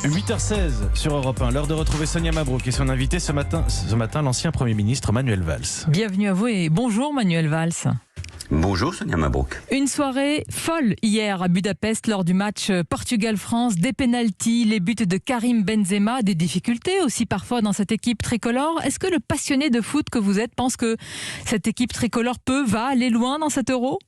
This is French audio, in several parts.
8h16 sur Europe 1, l'heure de retrouver Sonia Mabrouk et son invité ce matin, l'ancien Premier ministre Manuel Valls. Bienvenue à vous et bonjour Manuel Valls. Bonjour Sonia Mabrouk. Une soirée folle hier à Budapest lors du match Portugal-France, des pénaltys, les buts de Karim Benzema, des difficultés aussi parfois dans cette équipe tricolore. Est-ce que le passionné de foot que vous êtes pense que cette équipe tricolore va aller loin dans cet Euro ?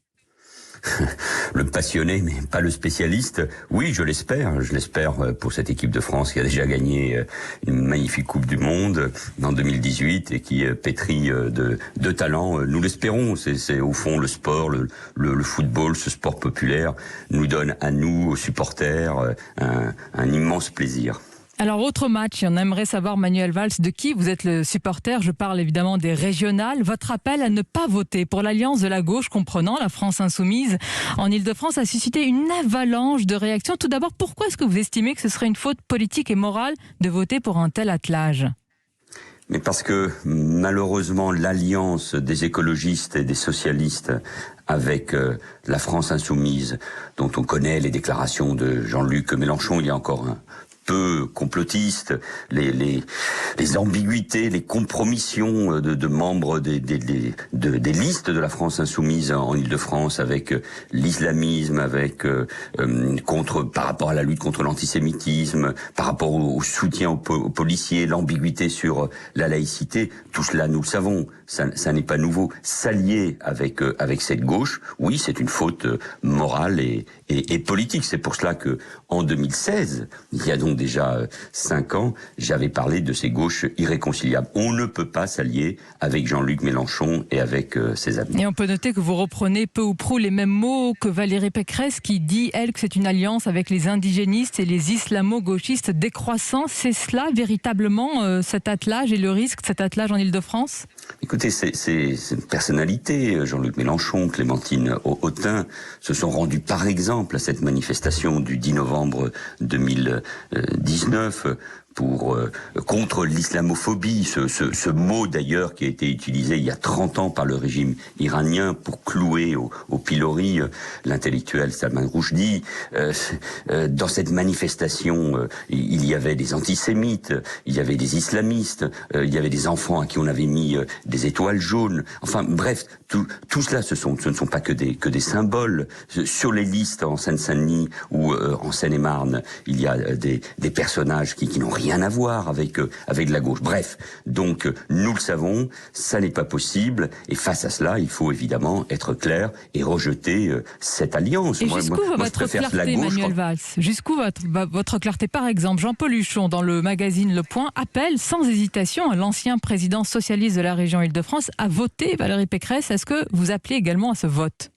Le passionné, mais pas le spécialiste. Oui, je l'espère. Je l'espère pour cette équipe de France qui a déjà gagné une magnifique Coupe du Monde en 2018 et qui pétrit de talent. Nous l'espérons. C'est au fond le sport, le football, ce sport populaire nous donne à nous, aux supporters, un immense plaisir. Alors, autre match, on aimerait savoir, Manuel Valls, de qui vous êtes le supporter. Je parle évidemment des régionales. Votre appel à ne pas voter pour l'Alliance de la gauche, comprenant la France insoumise, en Ile-de-France, a suscité une avalanche de réactions. Tout d'abord, pourquoi est-ce que vous estimez que ce serait une faute politique et morale de voter pour un tel attelage ? Mais parce que malheureusement l'alliance des écologistes et des socialistes avec la France insoumise, dont on connaît les déclarations de Jean-Luc Mélenchon il y a encore un peu complotiste, les ambiguïtés, les compromissions de membres des listes de la France insoumise en Ile-de-France avec l'islamisme, avec par rapport à la lutte contre l'antisémitisme, par rapport au soutien aux policiers, l'ambiguïté sur la laïcité, tout cela nous le savons, ça n'est pas nouveau. S'allier avec cette gauche, oui, c'est une faute morale et politique. C'est pour cela que en 2016, il y a donc déjà 5 ans, j'avais parlé de ces gauches irréconciliables. On ne peut pas s'allier avec Jean-Luc Mélenchon et avec ses amis. Et on peut noter que vous reprenez peu ou prou les mêmes mots que Valérie Pécresse, qui dit, elle, que c'est une alliance avec les indigénistes et les islamo-gauchistes décroissants. C'est cela, véritablement, cet attelage et le risque de cet attelage en Ile-de-France ? Écoutez, c'est une personnalité. Jean-Luc Mélenchon, Clémentine Autain se sont rendus par exemple à cette manifestation du 10 novembre 2019 contre l'islamophobie, ce mot d'ailleurs qui a été utilisé il y a 30 ans par le régime iranien pour clouer au pilori l'intellectuel Salman Rushdie. Dans cette manifestation, il y avait des antisémites, il y avait des islamistes, il y avait des enfants à qui on avait mis des étoiles jaunes. Enfin bref, tout cela ce ne sont pas que des symboles. Sur les listes en Seine-Saint-Denis ou en Seine-et-Marne, il y a des personnages qui n'ont rien à voir avec la gauche. Bref, donc nous le savons, ça n'est pas possible et face à cela, il faut évidemment être clair et rejeter cette alliance. Et jusqu'où va votre clarté, Manuel Valls ? Jusqu'où votre clarté ? Par exemple, Jean-Paul Huchon, dans le magazine Le Point, appelle sans hésitation l'ancien président socialiste de la région Île-de-France à voter Valérie Pécresse. Est-ce que vous appelez également à ce vote ?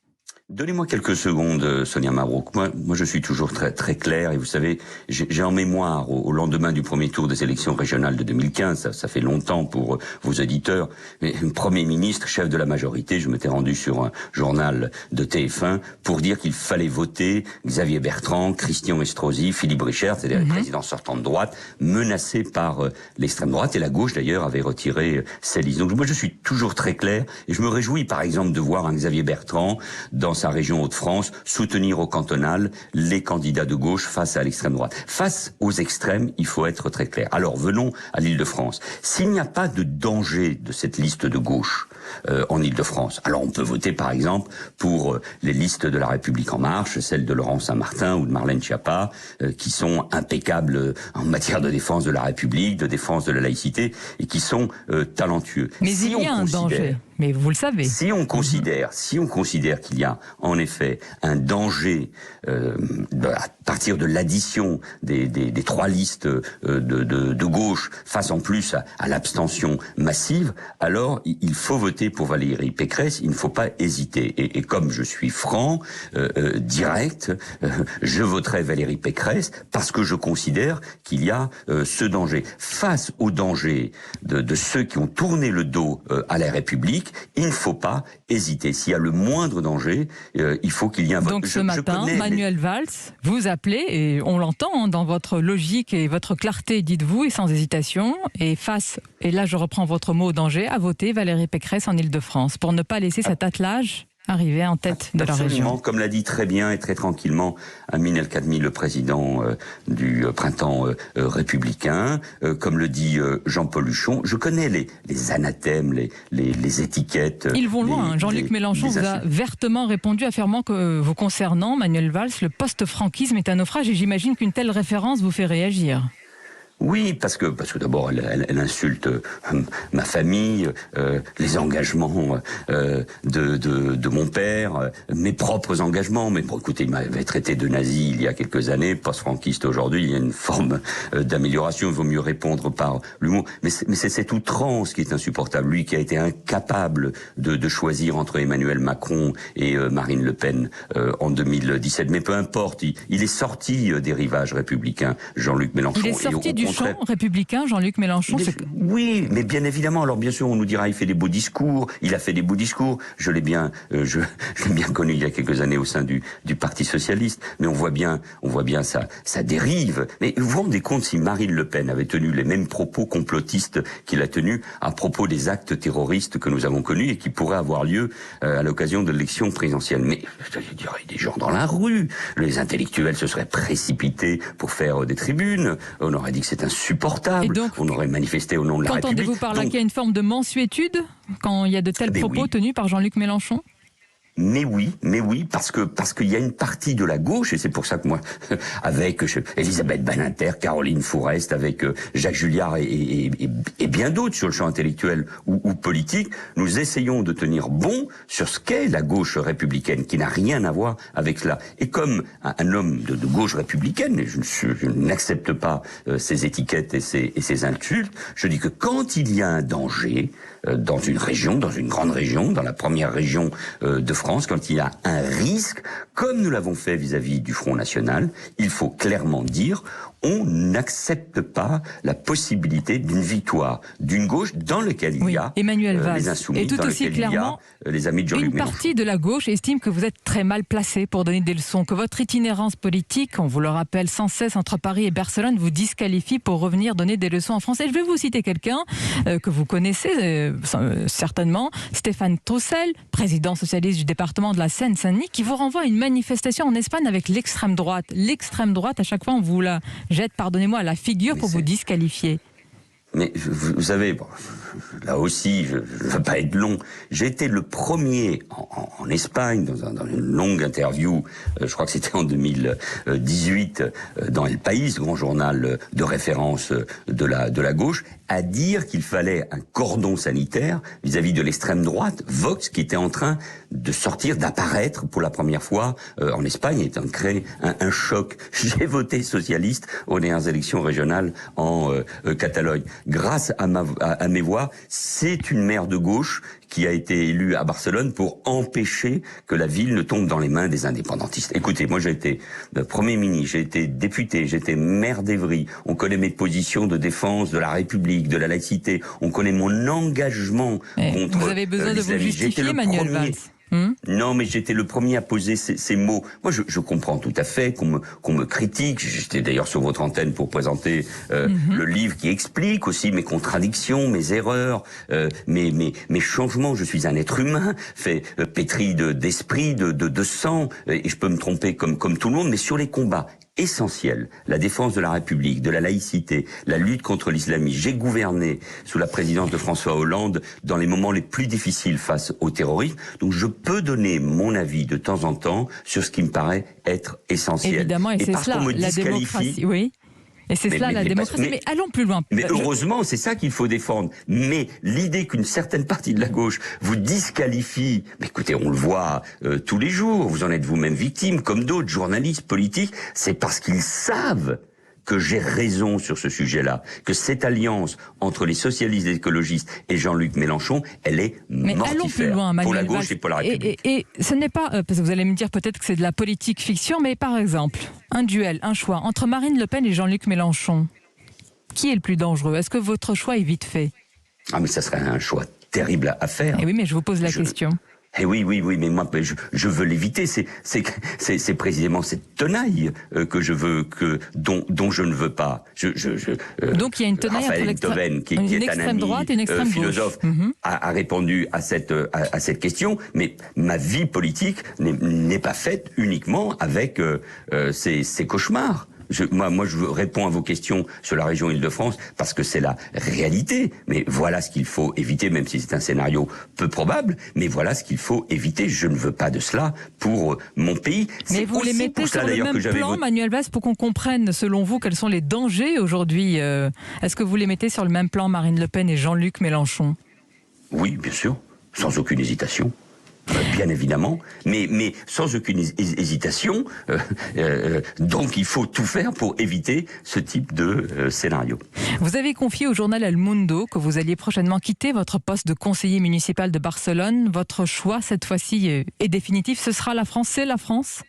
Donnez-moi quelques secondes, Sonia Mabrouk. Moi, je suis toujours très, très clair. Et vous savez, j'ai en mémoire, au lendemain du premier tour des élections régionales de 2015, ça fait longtemps pour vos auditeurs, mais Premier ministre, chef de la majorité, je m'étais rendu sur un journal de TF1 pour dire qu'il fallait voter Xavier Bertrand, Christian Estrosi, Philippe Richert, c'est-à-dire les présidents sortants de droite, menacés par l'extrême droite. Et la gauche, d'ailleurs, avait retiré ses listes. Donc moi, je suis toujours très clair. Et je me réjouis, par exemple, de voir un Xavier Bertrand dans sa région Hauts-de-France, soutenir au cantonal les candidats de gauche face à l'extrême droite. Face aux extrêmes, il faut être très clair. Alors, venons à l'Île-de-France. S'il n'y a pas de danger de cette liste de gauche en Île-de-France, alors on peut voter par exemple pour les listes de La République En Marche, celles de Laurent Saint-Martin ou de Marlène Schiappa, qui sont impeccables en matière de défense de la République, de défense de la laïcité, et qui sont talentueux. Mais si il y a un danger. Mais vous le savez. Si on considère qu'il y a en effet un danger à partir de l'addition des 3 listes de gauche face en plus à l'abstention massive, alors il faut voter pour Valérie Pécresse, il ne faut pas hésiter. Et comme je suis franc, direct, je voterai Valérie Pécresse parce que je considère qu'il y a ce danger. Face au danger de ceux qui ont tourné le dos à la République, il ne faut pas hésiter. S'il y a le moindre danger, il faut qu'il y ait un vote. Donc ce matin, Manuel Valls, vous appelez, et on l'entend dans votre logique et votre clarté, dites-vous, et sans hésitation, et là je reprends votre mot, danger, à voter Valérie Pécresse en Île-de-France, pour ne pas laisser cet attelage arriver en tête de la région. Comme l'a dit très bien et très tranquillement Amin El Khatmi, le président du printemps républicain, comme le dit Jean-Paul Huchon. Je connais les anathèmes, les étiquettes. Ils vont loin. Jean-Luc Mélenchon vous a vertement répondu, affirmant que vous concernant, Manuel Valls, le post-franquisme est un naufrage, et j'imagine qu'une telle référence vous fait réagir. Oui, parce que d'abord elle insulte ma famille, les engagements de mon père, mes propres engagements. Mais bon, écoutez, il m'avait traité de nazi il y a quelques années, post-franquiste aujourd'hui. Il y a une forme d'amélioration. Il vaut mieux répondre par l'humour. Mais c'est cette outrance qui est insupportable. Lui qui a été incapable de choisir entre Emmanuel Macron et Marine Le Pen en 2017. Mais peu importe, il est sorti des rivages républicains, Jean-Luc Mélenchon. Il est sorti du champ républicain, Jean-Luc Mélenchon. Oui, mais bien évidemment. Alors bien sûr, on nous dira il fait des beaux discours. Il a fait des beaux discours. Je l'ai bien connu il y a quelques années au sein du Parti socialiste. Mais on voit bien sa dérive. Mais vous vous rendez compte si Marine Le Pen avait tenu les mêmes propos complotistes qu'il a tenus à propos des actes terroristes que nous avons connus et qui pourraient avoir lieu à l'occasion de l'élection présidentielle. Mais je dirais des gens dans la rue. Les intellectuels se seraient précipités pour faire des tribunes. On aurait dit que c'est insupportable. Donc, on aurait manifesté au nom de la République. Qu'entendez-vous par là qu'il y a une forme de mansuétude quand il y a de tels propos tenus par Jean-Luc Mélenchon ? Mais oui, parce qu'il y a une partie de la gauche, et c'est pour ça que moi, avec Elisabeth Badinter, Caroline Fourest, avec Jacques Julliard et bien d'autres sur le champ intellectuel ou politique, nous essayons de tenir bon sur ce qu'est la gauche républicaine, qui n'a rien à voir avec cela. Et comme un homme de gauche républicaine, et je n'accepte pas ces étiquettes et ces insultes, je dis que quand il y a un danger dans une région, dans une grande région, dans la première région de France, quand il y a un risque, comme nous l'avons fait vis-à-vis du Front National, il faut clairement dire on n'accepte pas la possibilité d'une victoire d'une gauche dans laquelle il y a Emmanuel Valls, les insoumis, et tout dans aussi laquelle clairement, il y a les amis de Jean-Luc Mélenchon. Une partie de la gauche estime que vous êtes très mal placé pour donner des leçons, que votre itinérance politique, on vous le rappelle sans cesse entre Paris et Barcelone, vous disqualifie pour revenir donner des leçons en français. Je vais vous citer quelqu'un que vous connaissez certainement, Stéphane Troussel, président socialiste du département de la Seine-Saint-Denis, qui vous renvoie à une manifestation en Espagne avec l'extrême droite. L'extrême droite, à chaque fois, on vous la jette, pardonnez-moi, à la figure pour vous disqualifier. Mais vous savez, bon, là aussi, je ne veux pas être long. J'ai été le premier en Espagne, dans une longue interview, je crois que c'était en 2018, dans El País, le grand journal de référence de la gauche, à dire qu'il fallait un cordon sanitaire vis-à-vis de l'extrême droite, Vox, qui était en train de sortir, d'apparaître pour la première fois en Espagne, et de créer un choc. J'ai voté socialiste aux dernières élections régionales en Catalogne. Grâce à mes voix, c'est une maire de gauche qui a été élue à Barcelone pour empêcher que la ville ne tombe dans les mains des indépendantistes. Écoutez, moi j'ai été Premier ministre, j'ai été député, j'ai été maire d'Évry. On connaît mes positions de défense de la République, de la laïcité. On connaît mon engagement contre vous avez besoin de vous justifier, Manuel Valls. Non, mais j'étais le premier à poser ces mots. Moi, je comprends tout à fait qu'on me critique. J'étais d'ailleurs sur votre antenne pour présenter le livre qui explique aussi mes contradictions, mes erreurs, mes changements. Je suis un être humain, pétri d'esprit, de sang, et je peux me tromper comme tout le monde, mais sur les combats essentiel, la défense de la République, de la laïcité, la lutte contre l'islamisme. J'ai gouverné sous la présidence de François Hollande dans les moments les plus difficiles face au terrorisme. Donc je peux donner mon avis de temps en temps sur ce qui me paraît être essentiel. Évidemment, et c'est cela, la démocratie. Oui. Et c'est cela la démocratie. Mais allons plus loin. Mais heureusement, c'est ça qu'il faut défendre. Mais l'idée qu'une certaine partie de la gauche vous disqualifie, mais écoutez, on le voit tous les jours, vous en êtes vous-même victime, comme d'autres journalistes politiques, c'est parce qu'ils savent que j'ai raison sur ce sujet-là, que cette alliance entre les socialistes et les écologistes et Jean-Luc Mélenchon, elle est mortifère allons plus loin, pour la gauche et pour la République. Et ce n'est pas, parce que vous allez me dire peut-être que c'est de la politique fiction, mais par exemple, un duel, un choix entre Marine Le Pen et Jean-Luc Mélenchon, qui est le plus dangereux? Est-ce que votre choix est vite fait? Ah mais ça serait un choix terrible à faire. Et oui, mais je vous pose la question. Oui, mais moi, je veux l'éviter. C'est précisément cette tenaille que je veux, dont je ne veux pas. Donc il y a une tenaille Raphaël entre Enthoven, qui est un ami droite et une extrême philosophe, a répondu à cette question. Mais ma vie politique n'est pas faite uniquement avec ces cauchemars. Moi, je réponds à vos questions sur la région Île-de-France parce que c'est la réalité. Mais voilà ce qu'il faut éviter, même si c'est un scénario peu probable. Mais voilà ce qu'il faut éviter. Je ne veux pas de cela pour mon pays. Mais vous les mettez sur le même plan, Manuel Valls, pour qu'on comprenne, selon vous, quels sont les dangers aujourd'hui. Est-ce que vous les mettez sur le même plan, Marine Le Pen et Jean-Luc Mélenchon? Oui, bien sûr, sans aucune hésitation. Bien évidemment, mais sans aucune hésitation. Donc il faut tout faire pour éviter ce type de scénario. Vous avez confié au journal El Mundo que vous alliez prochainement quitter votre poste de conseiller municipal de Barcelone. Votre choix, cette fois-ci, est définitif. Ce sera la France, c'est la France ?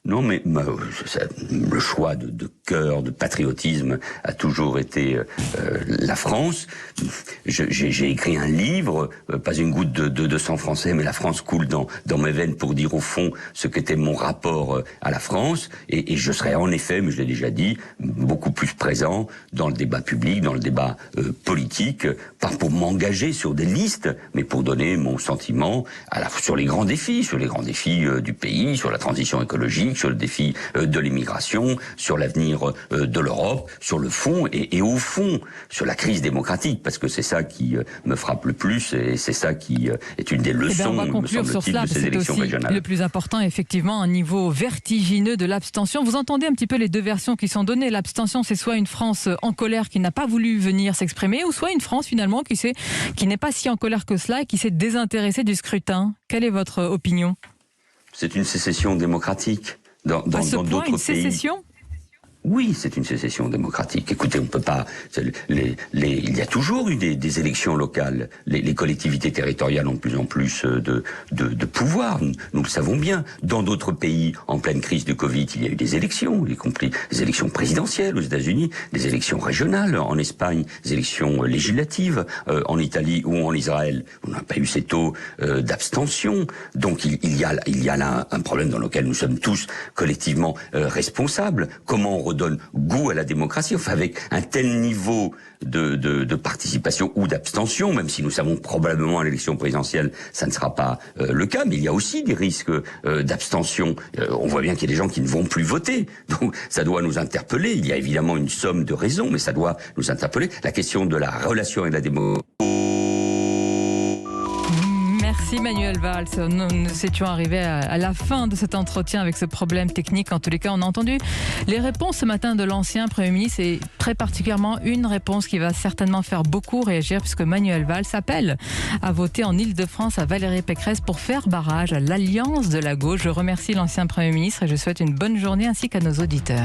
Non, mais le choix de cœur, de patriotisme a toujours été la France. J'ai écrit un livre, pas une goutte de sang français, mais la France coule dans mes veines pour dire au fond ce qu'était mon rapport à la France. Et je serai en effet, mais je l'ai déjà dit, beaucoup plus présent dans le débat public, dans le débat politique, pas pour m'engager sur des listes, mais pour donner mon sentiment sur les grands défis, du pays, sur la transition écologique, sur le défi de l'immigration, sur l'avenir de l'Europe, sur le fond et au fond sur la crise démocratique, parce que c'est ça qui me frappe le plus et c'est ça qui est une des leçons, on va conclure sur cela, de ces élections régionales. Le plus important, effectivement, un niveau vertigineux de l'abstention. Vous entendez un petit peu les deux versions qui sont données. L'abstention, c'est soit une France en colère qui n'a pas voulu venir s'exprimer, ou soit une France finalement qui n'est pas si en colère que cela et qui s'est désintéressée du scrutin. Quelle est votre opinion ? C'est une sécession démocratique. Dans d'autres pays. Sécession ? Oui, c'est une sécession démocratique. Écoutez, on peut pas. Il y a toujours eu des élections locales. Les collectivités territoriales ont de plus en plus de pouvoir. Nous le savons bien. Dans d'autres pays, en pleine crise du Covid, il y a eu des élections, y compris des élections présidentielles aux États-Unis, des élections régionales en Espagne, des élections législatives en Italie ou en Israël. On n'a pas eu ces taux d'abstention. Donc il y a là un problème dans lequel nous sommes tous collectivement responsables. Comment on donne goût à la démocratie, enfin avec un tel niveau de participation ou d'abstention, même si nous savons probablement à l'élection présidentielle ça ne sera pas le cas, mais il y a aussi des risques d'abstention. On voit bien qu'il y a des gens qui ne vont plus voter, donc ça doit nous interpeller. Il y a évidemment une somme de raisons, mais ça doit nous interpeller. La question de la relation avec la démocratie. Merci Manuel Valls. Nous étions arrivés à la fin de cet entretien avec ce problème technique. En tous les cas, on a entendu les réponses ce matin de l'ancien Premier ministre et très particulièrement une réponse qui va certainement faire beaucoup réagir puisque Manuel Valls appelle à voter en Île-de-France à Valérie Pécresse pour faire barrage à l'alliance de la gauche. Je remercie l'ancien Premier ministre et je souhaite une bonne journée ainsi qu'à nos auditeurs.